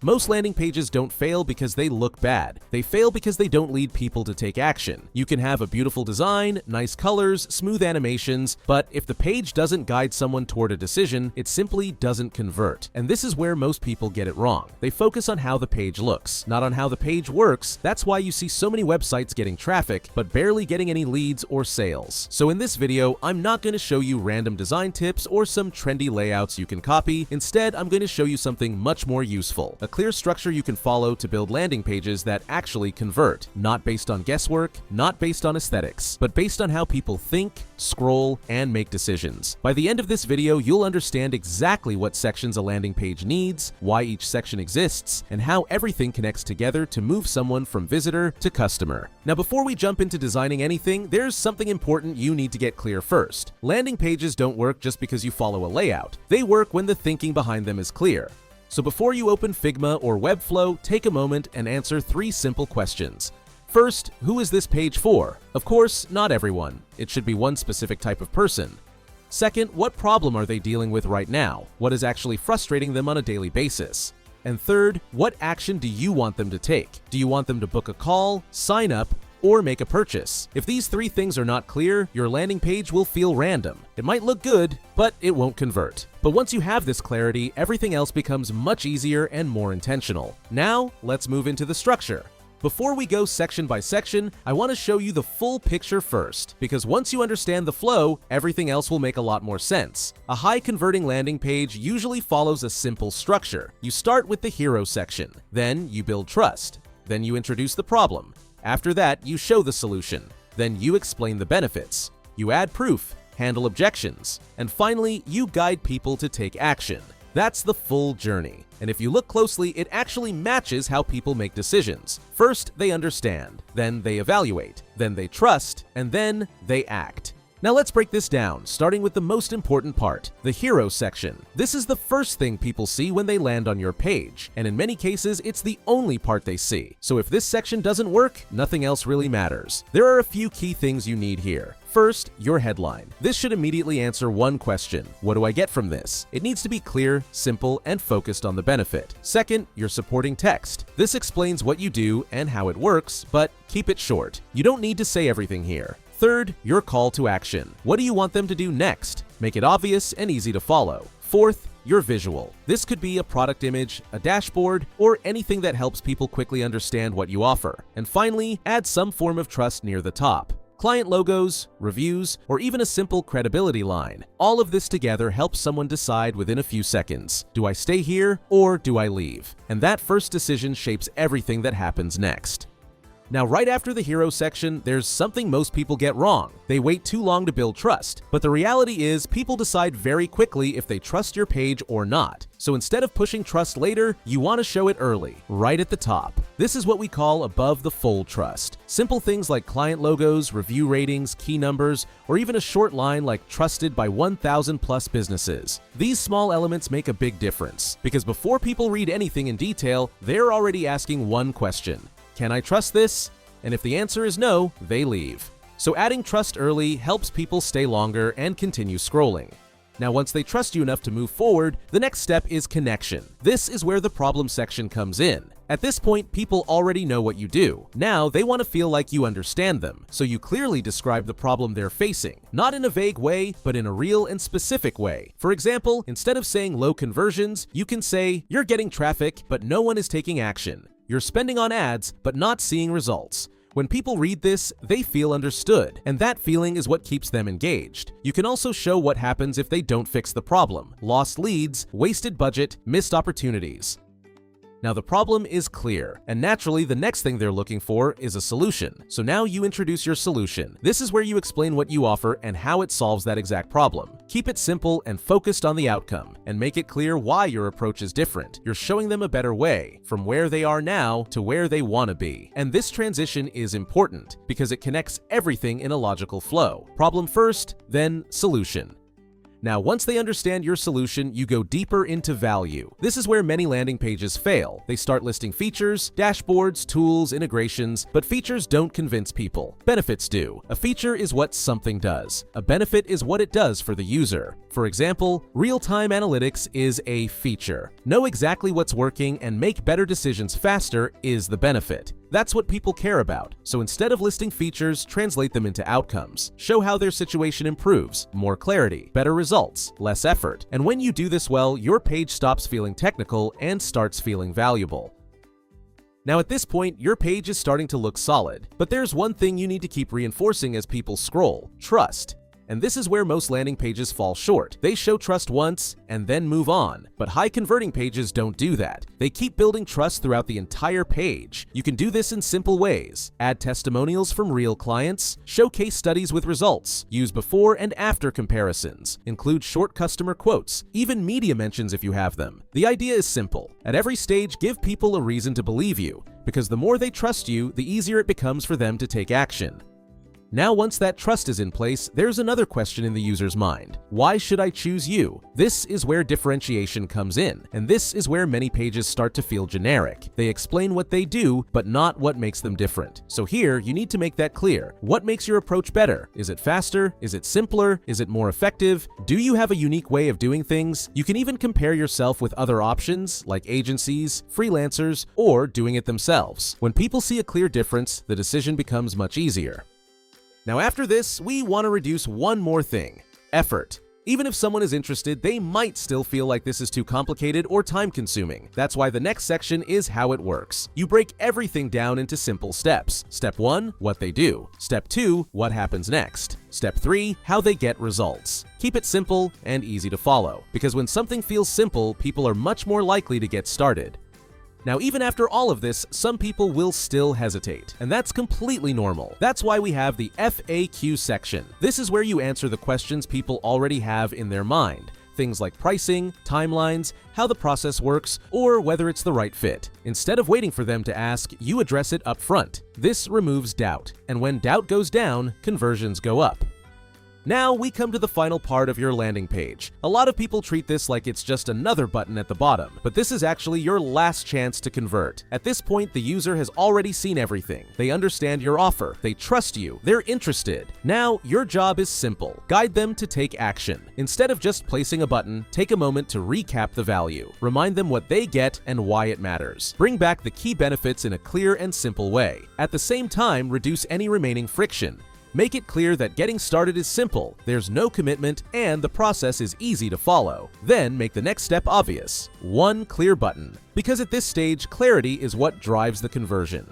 Most landing pages don't fail because they look bad. They fail because they don't lead people to take action. You can have a beautiful design, nice colors, smooth animations, but if the page doesn't guide someone toward a decision, it simply doesn't convert. And this is where most people get it wrong. They focus on how the page looks, not on how the page works. That's why you see so many websites getting traffic, but barely getting any leads or sales. So in this video, I'm not going to show you random design tips or some trendy layouts you can copy. Instead, I'm going to show you something much more useful, a clear structure you can follow to build landing pages that actually convert, not based on guesswork, not based on aesthetics, but based on how people think, scroll, and make decisions. By the end of this video, you'll understand exactly what sections a landing page needs, why each section exists, and how everything connects together to move someone from visitor to customer. Now, before we jump into designing anything, there's something important you need to get clear first. Landing pages don't work just because you follow a layout. They work when the thinking behind them is clear. So before you open Figma or Webflow, take a moment and answer 3 simple questions. First, who is this page for? Of course, not everyone. It should be one specific type of person. Second, what problem are they dealing with right now? What is actually frustrating them on a daily basis? And third, what action do you want them to take? Do you want them to book a call, sign up, or make a purchase? If these 3 things are not clear, your landing page will feel random. It might look good, but it won't convert. But once you have this clarity, everything else becomes much easier and more intentional. Now, let's move into the structure. Before we go section by section, I want to show you the full picture first, because once you understand the flow, everything else will make a lot more sense. A high-converting landing page usually follows a simple structure. You start with the hero section, then you build trust, then you introduce the problem. After that, you show the solution, then you explain the benefits, you add proof, handle objections, and finally, you guide people to take action. That's the full journey. And if you look closely, it actually matches how people make decisions. First, they understand, then they evaluate, then they trust, and then they act. Now let's break this down, starting with the most important part, the hero section. This is the first thing people see when they land on your page, and in many cases, it's the only part they see. So if this section doesn't work, nothing else really matters. There are a few key things you need here. First, your headline. This should immediately answer one question: what do I get from this? It needs to be clear, simple, and focused on the benefit. Second, your supporting text. This explains what you do and how it works, but keep it short. You don't need to say everything here. Third, your call to action. What do you want them to do next? Make it obvious and easy to follow. Fourth, your visual. This could be a product image, a dashboard, or anything that helps people quickly understand what you offer. And finally, add some form of trust near the top. Client logos, reviews, or even a simple credibility line. All of this together helps someone decide within a few seconds. Do I stay here or do I leave? And that first decision shapes everything that happens next. Now, right after the hero section, there's something most people get wrong. They wait too long to build trust. But the reality is, people decide very quickly if they trust your page or not. So instead of pushing trust later, you want to show it early, right at the top. This is what we call above the fold trust. Simple things like client logos, review ratings, key numbers, or even a short line like trusted by 1,000 plus businesses. These small elements make a big difference, because before people read anything in detail, they're already asking one question: can I trust this? And if the answer is no, they leave. So adding trust early helps people stay longer and continue scrolling. Now, once they trust you enough to move forward, the next step is connection. This is where the problem section comes in. At this point, people already know what you do. Now, they want to feel like you understand them, so you clearly describe the problem they're facing, not in a vague way, but in a real and specific way. For example, instead of saying low conversions, you can say, you're getting traffic, but no one is taking action. You're spending on ads, but not seeing results. When people read this, they feel understood, and that feeling is what keeps them engaged. You can also show what happens if they don't fix the problem: lost leads, wasted budget, missed opportunities. Now the problem is clear, and naturally the next thing they're looking for is a solution. So now you introduce your solution. This is where you explain what you offer and how it solves that exact problem. Keep it simple and focused on the outcome, and make it clear why your approach is different. You're showing them a better way, from where they are now to where they want to be. And this transition is important, because it connects everything in a logical flow. Problem first, then solution. Now, once they understand your solution, you go deeper into value. This is where many landing pages fail. They start listing features, dashboards, tools, integrations, but features don't convince people. Benefits do. A feature is what something does. A benefit is what it does for the user. For example, real-time analytics is a feature. Know exactly what's working and make better decisions faster is the benefit. That's what people care about. So instead of listing features, translate them into outcomes. Show how their situation improves, more clarity, better results, less effort. And when you do this well, your page stops feeling technical and starts feeling valuable. Now at this point, your page is starting to look solid, but there's one thing you need to keep reinforcing as people scroll: trust. And this is where most landing pages fall short. They show trust once and then move on, but high converting pages don't do that. They keep building trust throughout the entire page. You can do this in simple ways. Add testimonials from real clients, show case studies with results, use before and after comparisons, include short customer quotes, even media mentions if you have them. The idea is simple. At every stage, give people a reason to believe you, because the more they trust you, the easier it becomes for them to take action. Now, once that trust is in place, there's another question in the user's mind. Why should I choose you? This is where differentiation comes in, and this is where many pages start to feel generic. They explain what they do, but not what makes them different. So here, you need to make that clear. What makes your approach better? Is it faster? Is it simpler? Is it more effective? Do you have a unique way of doing things? You can even compare yourself with other options, like agencies, freelancers, or doing it themselves. When people see a clear difference, the decision becomes much easier. Now after this, we want to reduce one more thing: effort. Even if someone is interested, they might still feel like this is too complicated or time-consuming. That's why the next section is how it works. You break everything down into simple steps. Step 1, what they do. Step 2, what happens next. Step 3, how they get results. Keep it simple and easy to follow, because when something feels simple, people are much more likely to get started. Now, even after all of this, some people will still hesitate, and that's completely normal. That's why we have the FAQ section. This is where you answer the questions people already have in their mind. Things like pricing, timelines, how the process works, or whether it's the right fit. Instead of waiting for them to ask, you address it up front. This removes doubt, and when doubt goes down, conversions go up. Now we come to the final part of your landing page. A lot of people treat this like it's just another button at the bottom, but this is actually your last chance to convert. At this point, the user has already seen everything. They understand your offer, they trust you, they're interested. Now, your job is simple: guide them to take action. Instead of just placing a button, take a moment to recap the value. Remind them what they get and why it matters. Bring back the key benefits in a clear and simple way. At the same time, reduce any remaining friction. Make it clear that getting started is simple, there's no commitment, and the process is easy to follow. Then make the next step obvious: one clear button. Because at this stage, clarity is what drives the conversion.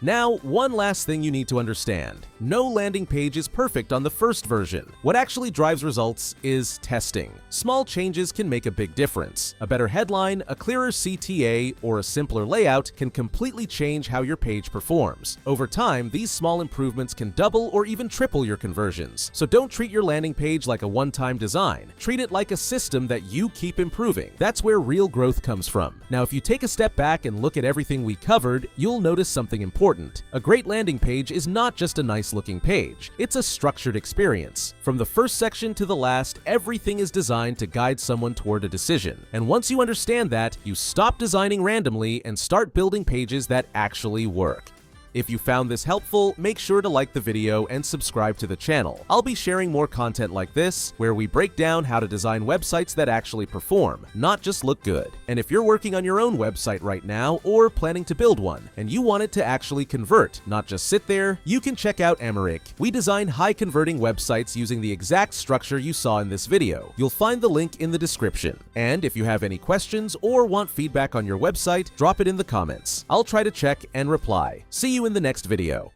Now, one last thing you need to understand. No landing page is perfect on the first version. What actually drives results is testing. Small changes can make a big difference. A better headline, a clearer CTA, or a simpler layout can completely change how your page performs. Over time, these small improvements can double or even triple your conversions. So don't treat your landing page like a one-time design. Treat it like a system that you keep improving. That's where real growth comes from. Now, if you take a step back and look at everything we covered, you'll notice something important. A great landing page is not just a nice-looking page. It's a structured experience. From the first section to the last, everything is designed to guide someone toward a decision. And once you understand that, you stop designing randomly and start building pages that actually work. If you found this helpful, make sure to like the video and subscribe to the channel. I'll be sharing more content like this, where we break down how to design websites that actually perform, not just look good. And if you're working on your own website right now, or planning to build one, and you want it to actually convert, not just sit there, you can check out Emmerich. We design high-converting websites using the exact structure you saw in this video. You'll find the link in the description. And if you have any questions or want feedback on your website, drop it in the comments. I'll try to check and reply. See you in the next video.